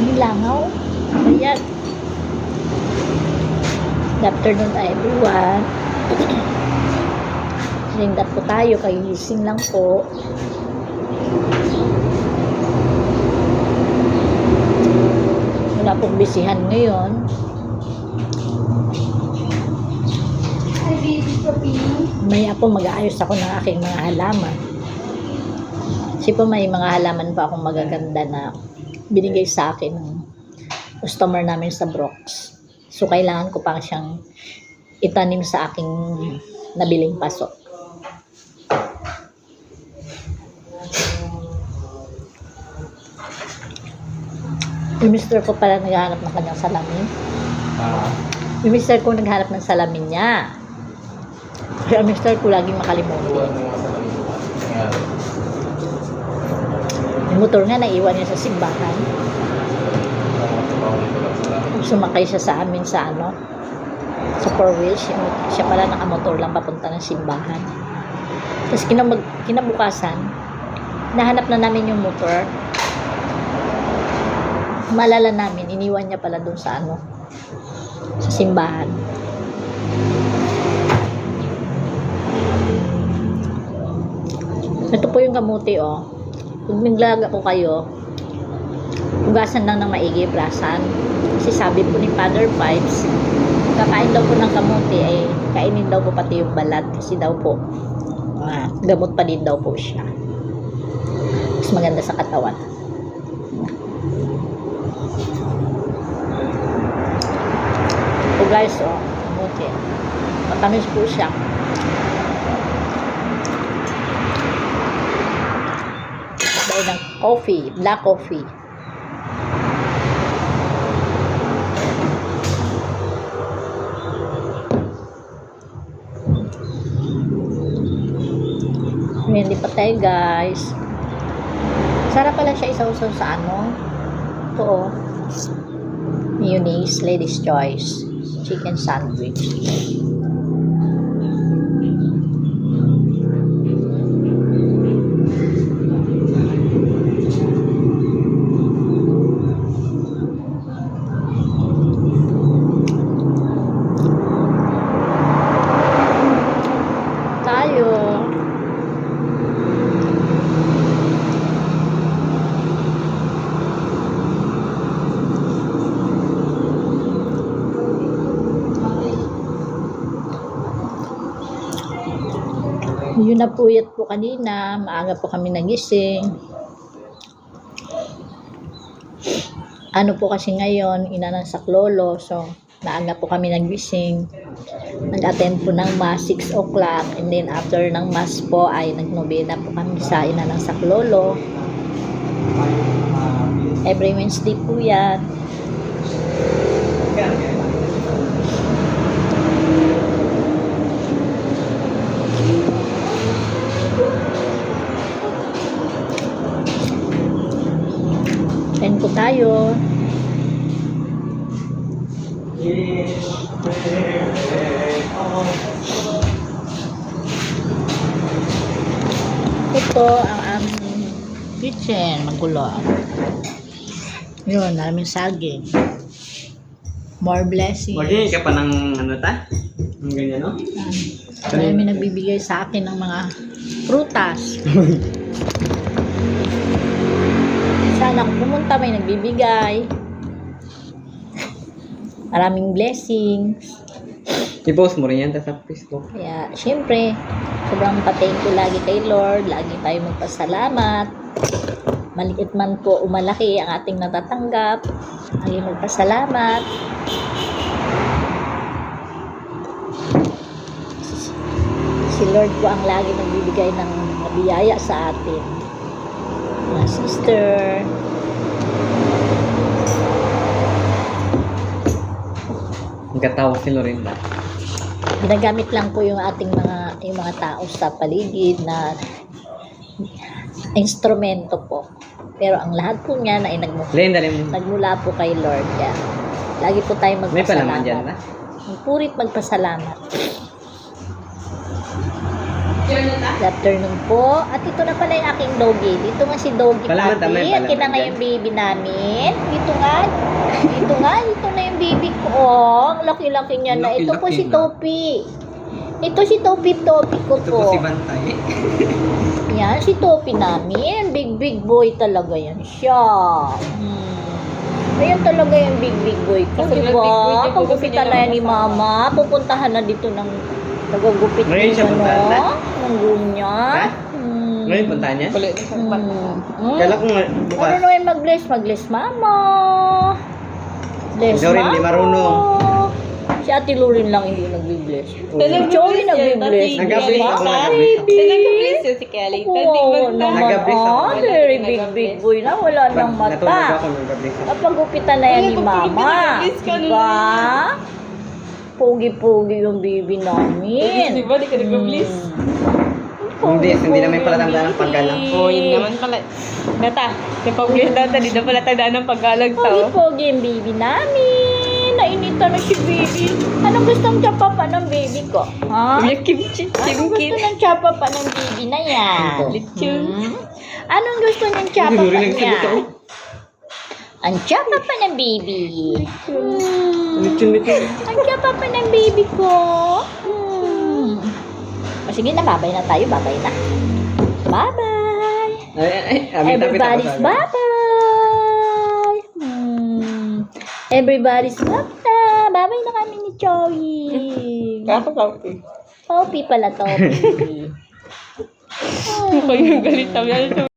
Langaw. Ayan. Good afternoon everyone. Ringdat po tayo. Kagising lang po. Wala pong bisihan ngayon. Maya po mag-aayos ako ng aking mga halaman. Kasi po may mga halaman pa akong magaganda na binigay sa akin ng customer namin sa Brooks. So kailangan ko pang siyang itanim sa aking nabiling paso. Yung mister ko pala naghahanap ng kanyang salamin. Yung mister ko naghahanap ng salamin niya. Kaya ang mister ko laging makalimutan. Yung motor nga naiwan niya sa simbahan. Sumakay siya sa amin sa sa 4-wheels. Siya pala nakamotor lang papunta ng simbahan. Tapos kinabukasan, nahanap na namin yung motor. Maalala namin, iniwan niya pala doon sa sa simbahan. Ito po yung kamuti, oh. Kung naglaga po kayo, hugasan lang ng maigi, brasan. Kasi sabi po ni Father Pipes, kakain daw po ng kamuti, ay kainin daw po pati yung balat. Kasi daw po, gamot pa din daw po siya. Mas maganda sa katawan. So guys, oh, kamuti. Matamis po siya. Dahil ng coffee, black coffee. Hindi pa tayo guys. Sarap pala siya isausaw sa ito, oh. Mayonnaise, Lady's Choice chicken sandwich. Yun na puyat po kanina, maaga po kami nagising. Po kasi ngayon, ina ng saklolo, so maaga po kami nagising. Nag-attend po ng mass 6 o'clock, and then after ng mass po ay nagnobena po kami sa ina ng saklolo. Every Wednesday po yan. Kain po tayo. Ito ang aming kitchen. Magulo. Yun, maraming saging. More blessings. Magiging ka pa ng Ang ganyan, no? Marami nagbibigay sa akin ng mga prutas. Sana kung pumunta may nagbibigay. Maraming blessings. I-post mo rin yan sa Facebook. Kaya, syempre, sobrang pa-thank you lagi kay Lord. Lagi tayo magpasalamat. Maliit man po o malaki ang ating natatanggap. Lagi magpasalamat. Si Lord po ang lagi nagbibigay ng biyaya sa atin. Mga sister. Nagkatawa si Lorinda. Ginagamit lang po yung ating mga tao sa paligid na instrumento po. Pero ang lahat po niyan ay nagmula po kay Lord. Kaya lagi po tayong magpasalamat. May palaman dyan na? Purit magpasalamat. Good afternoon po. At ito na pala yung aking doggy. Dito nga si doggy Palaman, Papi. tamay, At palaman kina nga dyan. yung baby namin. Dito nga. Dito nga. Ito na yung baby ko. Oh, ang laki-laki niya na. Ito po Laki-laki si na. Topi. Ito si Topi ko Ito po po. si Bantay. Yan, si Topi namin. Big boy talaga yan siya. Ayan talaga yung big boy ko, Kasi di big boy ba? niya, Pagupitan gusto niya na yan lang ni kasama. Mama. Pupuntahan na dito ng nagagupit Ngayon niya, siya puntahan na? ng room niya. Ha? Hmm. Ngayon puntahan niya? Kulit na siyang bata. Hmm. Kala ko nga bukas. Ano naman mag-bless, Mama. Bless, Si Lorin, Mama. di marunong. Si Ate Lorin lang hindi nagbi-bless. Oo. Si Joey nagbi-bless. Nag-bless ako, Mama, nag-bless ako. Nag-bless yun si Kelly. Oo naman. Nag-bless ako. Very big boy na. Wala nang Natulog mata. ako nung gabi. Napagupitan na yan ni Mama. Diba? Pogi-pogi yung baby namin. Di ba? Di ka nag-bless. Hindi namin pala tandaan ang paggalang. Oo, yun naman pala. Nata, napag-bless daw ta. Di na pala tandaan ng paggalag tao. Pogi-pogi yung baby namin. Nainita na si baby. Anong gustong tsapa pa ng baby ko? Ha? Yung kimchi, Anong gusto ng tsapa pa ng baby na yan? Lechon. Anong gusto niyang tsapa pa niya? Ang tsapa pa ng baby. Lechon. Ang tsapa pa ng baby ko. O sige na, babay na tayo. Babay na. Bye-bye. Everybody's bye-bye. Everybody's bye-bye. Bye-bye na kami ni Joey. Kaka-coffee. Topi pala, Topi. Mukhang yung galit na yan.